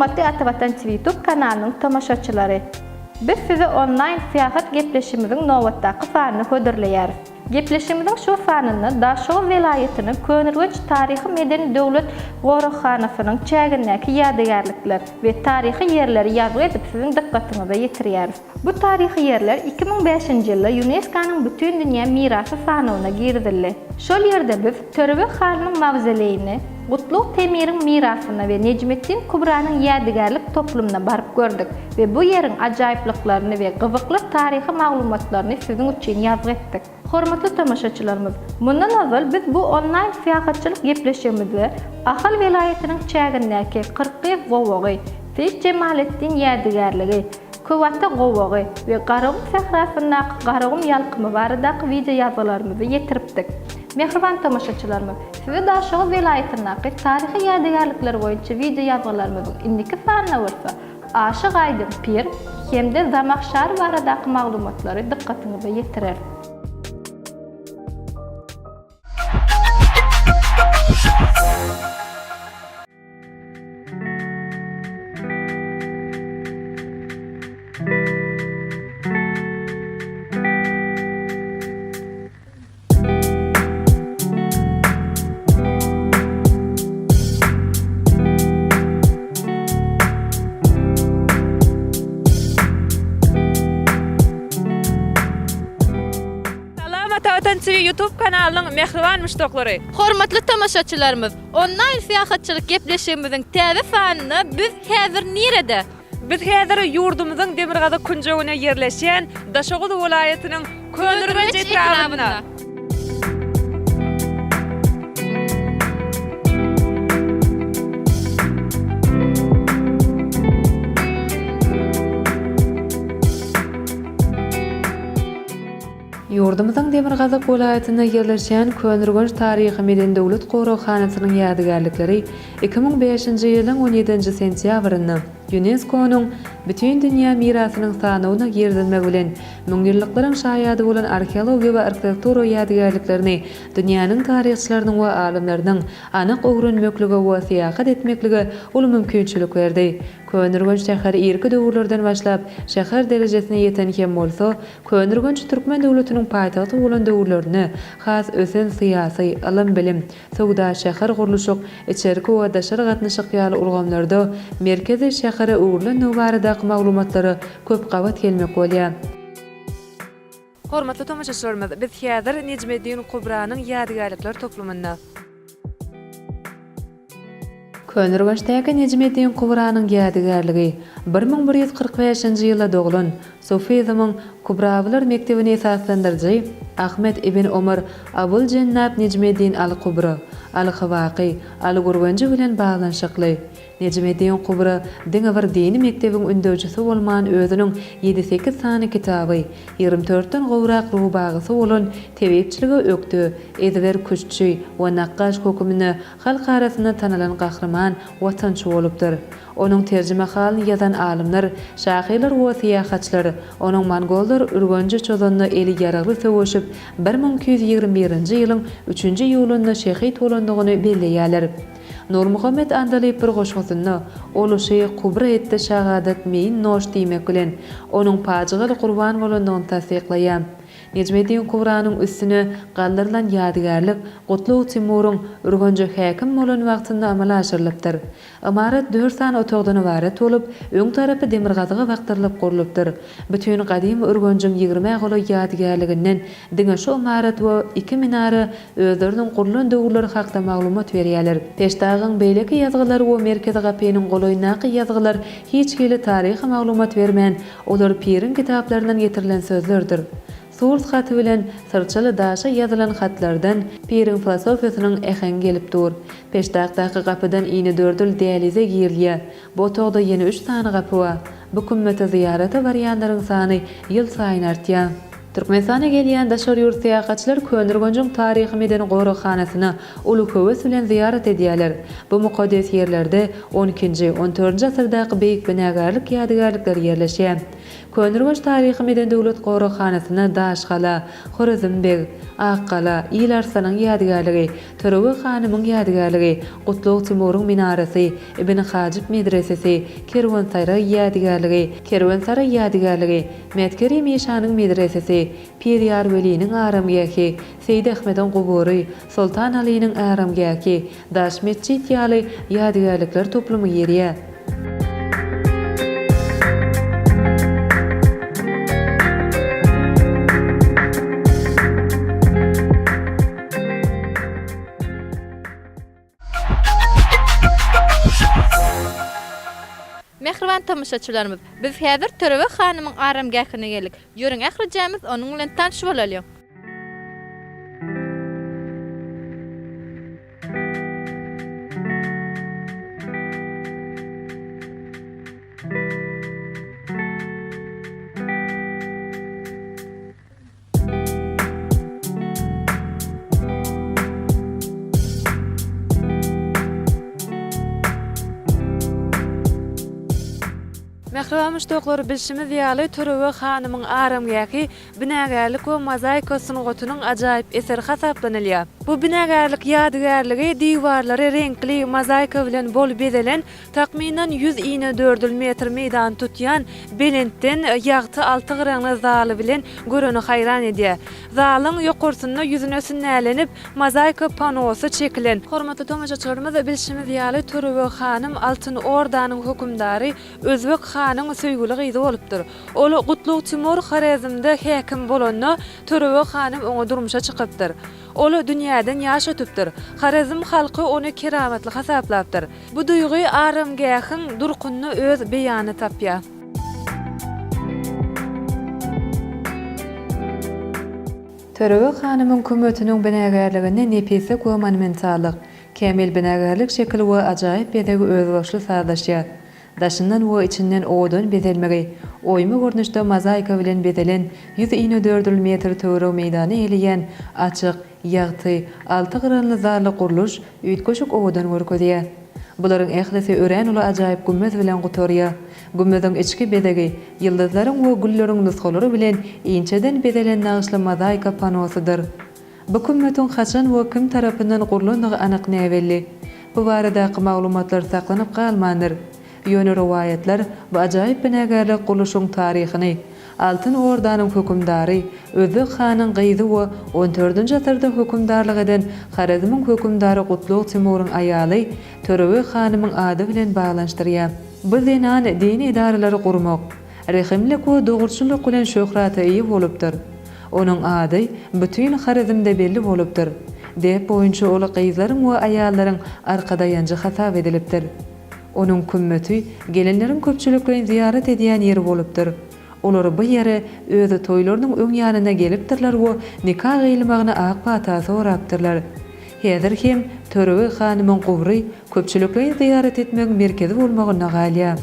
Hormatly Atabatan TV YouTube kanalynyň tamaşaçylary. Biz size online seyahat gepleşimimiziň nowatdaky fanyny höderleýäris. Gepleşimimiziň şu fanyny Daşoğlu welaýatynyň Könürgünç taryhy medeni döwlet gorakxanasynyň çägindäki ýadygarlyklar we taryhy ýerleri ýazgy edip siziň dikkatyňyza ýetirýäris. Bu taryhy ýerler 2005-nji ýylda UNESCO-nyň bütün dünýä mirasy sanawyna girdildi. Şol ýerde biz Törebe halynyň mawzoleyini, Gutluk Temir'in mirasına ve Necmettin Kubra'nın yadigarlık toplumuna barıp gördük ve bu yerin acayipliklerini ve gıvıklı tarihi maglumatlarını sizin için yazg ettik. Hormatly tamaşaçylarymyz, bundan awval biz bu online seyahatçylyk gepleşigimizi Ahal welaýatynyň çägindäki 40 gowagy, Seyit Cemalettin yadigarlygy, Kowata gowagy we Garagum sahrasyndaky Garagum ýalkymy baradaky video ýazgylarymyzy ýetiripdik. Mehriban tamaşaçylarymyz, size Daşoğlu welaýatyndaky taryhy ýadygarlyklar boýunça video ýazgylarymyzyň indiki sanyna bolsa, Aşyk Aýdyn Pir hemde Zamakşar baradaky maglumatlary dikkatyňyza ýetirer. Atabatan TV YouTube kanalynyň mehriban müşteklary. Hormatly tamaşaçylarymyz, online seyahatçylyk gepleşigimiziň täze sanyny biz häzir nerede? Biz häzir ýurdumyzyň Demirgazy künjegine ýerleşen Daşoğlu welaýatynyň Könürgünç etrafynda. Ýurdumyzyň Demirgazy welaýatyna ýerleşen Könürgünç taryhy medeni döwlet gorakxanasynyň ýadygarlyklary 2005-nji ýylyň 17-nji sentýabrynda UNESCO-nyň bütün dünýä mirasynyň sanawyna girdilmegi bilen müňýyllyklaryň şahyady bolan arkeologiýa we arkitektura ýadygarlyklaryny dünýäniň taryhçylarynyň we alimleriň anyk öwrenmekligi we seyahat etmekligi ulu mümkinçilik berdi. Könürgünç şäheri irki döwürlerden başlap şäher derejesine ýeten hem bolsa, Könürgünç türkmen döwletiniň paýtagty bolan döwürlerini has ösen syýasy, alam bilim, sowda şäher gurulşyk, içerki we daşary gatnaşyk ýaly urgamlarda merkezi şähere öwürlen baradaky maglumatlary köp gabat gelmek bolýar. Hormatly tamaşaçylarymyz, biz häzir Necmettin Kubra'nyň ýadygarlyklar toplumunda. Könürgünçdäki Necmettin Kubra'nyň ýadygarlygy 1145-nji ýylda doglan Sofiyizmyň Kubrawylar mektebini esaslandyrjy Ahmet ibn Omar Abul Cennab Necmettin al-Kubra, al-Hawaqi, al-Gurwanji bilen baglanşykly. Necmettin Kubra diňe bir dini mektebiň ündöwçisi bolman özüniň 7-8 sany kitaby, 24den gowrak ruhbagysi bolan tebepçiligi ökdü, Ezber Kuşçy we Naqqaş hökümini halk arasyna tanalan gahrman watançy bolupdyr. Onuň terjime halyny ýazan alimler, şahylar we seyahatçylar onuň Mongollar Urganji çözanny eli ýaragly söwüşip 1221-nji ýylyň 3-nji ýulunda şehit bolandygyny belleýärler. Nur Muhammed Andalip bir goşgysyny oluşy Kubra etdi şahadat meýin noş diýmek bilen onuň paçygaly qurban bolandygyny tasdiklaýar. Necmettin Kubra'nyň üstüne galdyrılan ýadygarlyk Gutluk Timur'un Urganji häkim bolan wagtynda amala aşyrylypdyr. Amarat 4 san otogdan ibaret bolup, öň tarapy demirgazyga wagtyrylyp gurulupdyr. Bütün gadim Urganjiň 20 goly ýadygarlygynyň diňe şu amarat we 2 minara özleriniň gurulan döwürleri hakda maglumat berýärler. Peşdagyň beýleki ýazgylary we merkezi gapynyň goloýnaky ýazgylar hiç gili taryhy maglumat bermän, olar pirin kitaplaryndan getirilen sözlerdir. Surs haty bilen sırçaly daşa ýazylan hatlardan pirin filosofiýasynyň ehen gelip dur. Peşdagdaky gapydan ýene dördül dialize girilýär. Bu otogda ýene 3 sany gapy bar. Bu kümmete ziýarata barýanlaryň sany ýyl saýyn artýar. Türkmenistana gelýän daşary ýurt seyahatçylar Könürgünçiň taryhy medeni gorakxanasyny uly höwes bilen ziýarat edýärler. Bu mukaddes ýerlerde 12-nji, 14-nji asyrdaky beýik binagarlyk ýadygarlyklary ýerleşýär. Könürgeç taryhy meden döwlet gowrakanasyna Daşgala, Horezimbeg, Akkala, İlarsanyň ýadygarlygy, Törewe hanymyň ýadygarlygy, Gutlug Timurun minarasy, Ibn Hajib medresesi, Kerwansara ýadygarlygy, Metkeri Meşanyň medresesi, Piryar Weliniň aramgahy, Seýid Ahmedin gubury, Sultan Aliýnyň aramgahy, Daş mesjid ýaly ýadygarlyklar toplumy ýerýär. Mehriban tamaşaçylarymyz, biz häzir Törewe hanymyň aramgahyna geldik. Ýöreň ährijämiz onuň bilen tanışyp bolalım. Mehriban müştoklar bilşimiz ýaly Törewe hanymyň aramgahy binägerlik we mozaika sunugatynyň ajaýyp eseri hasaplanylýar. Bu binägerlik ýadygarlygy diwarlary renkli mozaika bilen bol bezelen takminan 100 iňe 4 metr meýdan tutýan belentden ýagty 6 gyranyň zaly bilen göreni haýran edýär. Zalyň ýokursyna ýüzüne sünnälenip mozaika panosy çekilen. Hormatly tamaşaçylarymyz, bilşimiz ýaly Törewe hanym Altyn Ordanyň hökümdary Özbek hanyň söýgüli gyzy bolupdyr. Ol Gutlug Timur Horerimde häkim bolanda Törewe hanym oňa durmuşa çykypdyr. Ol dünýäden ýaş ötüpdir. Horerim halky ony keramatly hasaplapdyr. Bu duýgy aramgahyň durkunyny öz beýany tapýar. Törewe hanymyň kömetiniň binägerligine nepise we monumentallyk, kämil binägerlik şekli we ajaýyp bedegi özbaşly sazlaşýar. Daşyndan we içinden oğdan bezelmegi, oýmy görnüşde mozaika bilen bezelen 100 iňe 4 metr töwre meýdany elýän açyk, ýagty, 6 gyranyny zarly guruluş üýtgeşik oğdan görkezýär. Bularyň ählisi ören uly ajaýyp gümmez bilen gutorýar. Gümmediň içki bedegi ýyldyzlaryň we gülleriň nusgalary bilen inçeden bezelen nagyşly mozaika panosydyr. Bu gümmetiň haçan we kim tarapyndan gurulandygy anyk näwelli. Bu barada maglumatlar saklanyp galmandyr. Ýöne riwayetler bu ajaýyp binägerlik guruluşyň taryhyny, Altyn Ordanyň hökümdary Özbek hanyň gyzy we 14-nji asyrda hökümdarlyk eden Horerimyň hökümdary Gutlug Timurun aýaly Törewe hanymyň ady bilen baglanşdyrýar. Bu zenan dini idaralary gurmak, rehimlik we dogurçylyk bilen şöhraty iýi bolupdyr. Onuň ady bütün Horerimde belli bolupdyr. Dep boýunça ol gyzlaryň we aýallaryň arkada ýanjy hasap edilipdir. Onuň kümmeti gelenleriň köpçüliklerini ziyaret edýän ýeri bolupdyr. Olar bu ýere özü toýlarynyň öň ýanyna gelipdirler we nikah gylmagyna ak bata sorapdyrlar. Häzir hem Törewe hanymyň gubry köpçüliklerini ziyaret etmek merkezi bolmagyna galýar.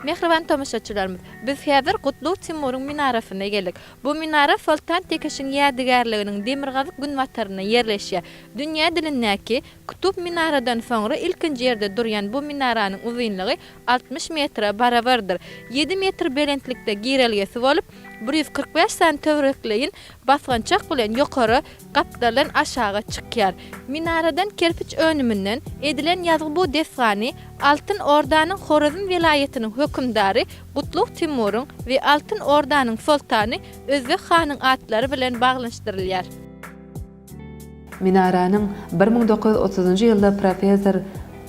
Mehriban tamaşaçylarymyz, biz häzir Gutlug Timurun minarasyna geldik. Bu minara Sultan Tekeşiň ýadygarlyginiň demirgazyk günwataryna ýerleşýär. Dünýä dilindäki Kutup minaradan soňra ilkinji ýerde durýan bu minaranyň uzunlygy 60 metre barabardyr. 7 metr belentlikde girelgesi bolup 145 cm töwrekleýin basgançak bilen ýokary gapdalan aşağı çykýar. Minaradan kerpiç önüminden edilen ýazgy bu desgany Altyn Ordanyň Horezm welaýatynyň hökümdary Gutlug Timurun we Altyn Ordanyň sultany Özbek hanyň atlary bilen baglanşdyrylýar. Minaranyň 1930-njy ýylda professor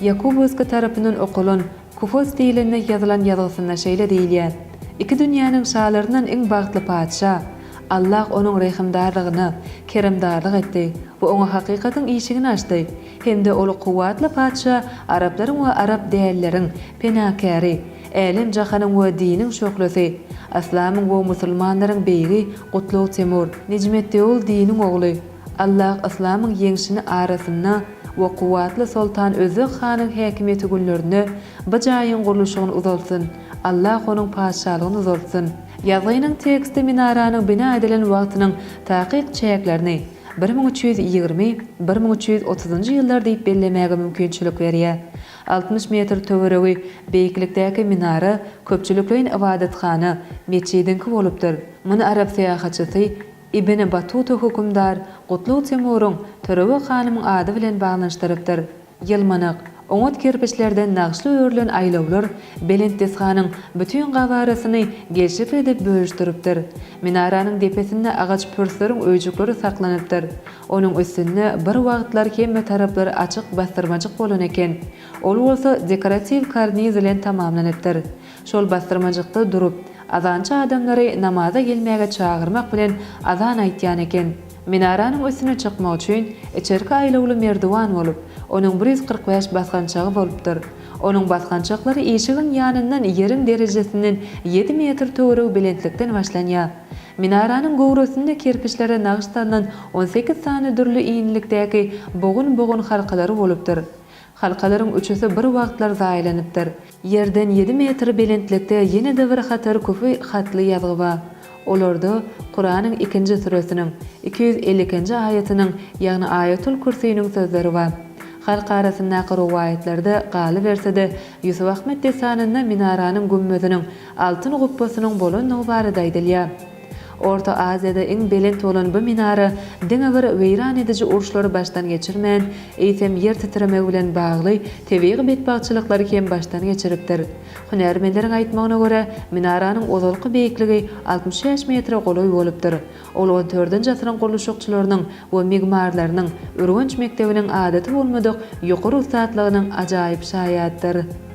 Yakubowski tarapyndan okulan Kufos dilinde ýazylan ýazgysyna şeýle diýilýär. İki dünýäniň şaharlarynyň iň bagtly padşah, Allah onun rehimdarlygyny, keremdarlyk etdi we oňa hakykatyň işigini açdy. Hemde ol kuwatly padşa Arablaryň we Arab dälleriň penakary, älim jahanyň we diniň şoklysy, Islamyň we musulmanlaryň beýgi Gutlug Temur, Necmetdiwul diniň ogly. Allah Islamyň ýeňşini arasyna we kuwatly sultan Özbek hanyň häkimeti günlerini bu jaýyň gurulşygyny uzalsyn. Allah onuň padşalygyny uzalsyn. Ýazynyň teksti minaranyň bina edilen wagtynyň takyk çäklerini 1320-1330-njy ýyllar diýip bellemäge mümkinçilik berýär. 60 metr töweregi beýiklikdäki minara köpçüliklerin ibadetkany, meçidinki bolupdyr. Muny Arab syýahatçysy Ibn Battuta hökümdar Gutlug Temur'un törewe hanymyň ady bilen baglanşdyrypdyr. Ýylmanyk, oňat kerpiçlerden naqşly örlen aýlawlar Belentesganyň bütün gawarasyny geçip edip bölüşdiripdir. Minaranyň depesinde agaç pörsleriň öýjükleri saklanypdyr. Onuň üstünde bir wagtlar hemme taraplary açyk bastyrmajyk bolan eken. Ol bolsa dekoratiw karniz bilen tamamlanypdyr. Şol bastyrmajykda durup azança adamlary namaza gelmäge çağırmak bilen azan aýtýan eken. Minaranyň üstüne çykmak üçin içerki aýlawly merdiwan bolup, onuň 145 basgançagy bolupdyr. Onuň basgançaklary eşigin ýanyndan ýeriň derejesiniň 7 metr töweregi belentlikden başlanýar. Minaranyň gowrusynda kerpiçlere naqşlanan 18 sany dürli iýinlikdäki bogun halkalary bolupdyr. Halkalaryň üçüsi bir wagtlar zaýlanypdyr. Yerden 7 metr belentlikde ýene-de bir hatar köpü hatly ýazgy bar. Olarda Kur'anyň 2-nji suresiniň 250-nji aýatynyň, ýagny Ayatul Kursiýnyň sözleri bar. Halk arasyndaky riwayatlerde galy bersede Yusuf Ahmed desanyna minaranyň gümmeziniň altyn guppasynyň bolanyny barada aýdylýar. Orta Aziýada iň belent bolan bu minara diňe bir weýran edici uruşlary başdan geçirmän, eýsem ýer titremegi bilen bagly tebigy betbagçylyklary hem başdan geçiripdir. Hünärmendleriň aýtmagyna görä, minaranyň ozalky beýikligi 65 metr goloý bolupdyr. Ol 14-nji asyryň gurulşykçylarynyň we migmarlarynyň Ürgenç mektebiniň adaty bolmadyk ýokary ustadlygynyň ajaýyp şaýatdyr.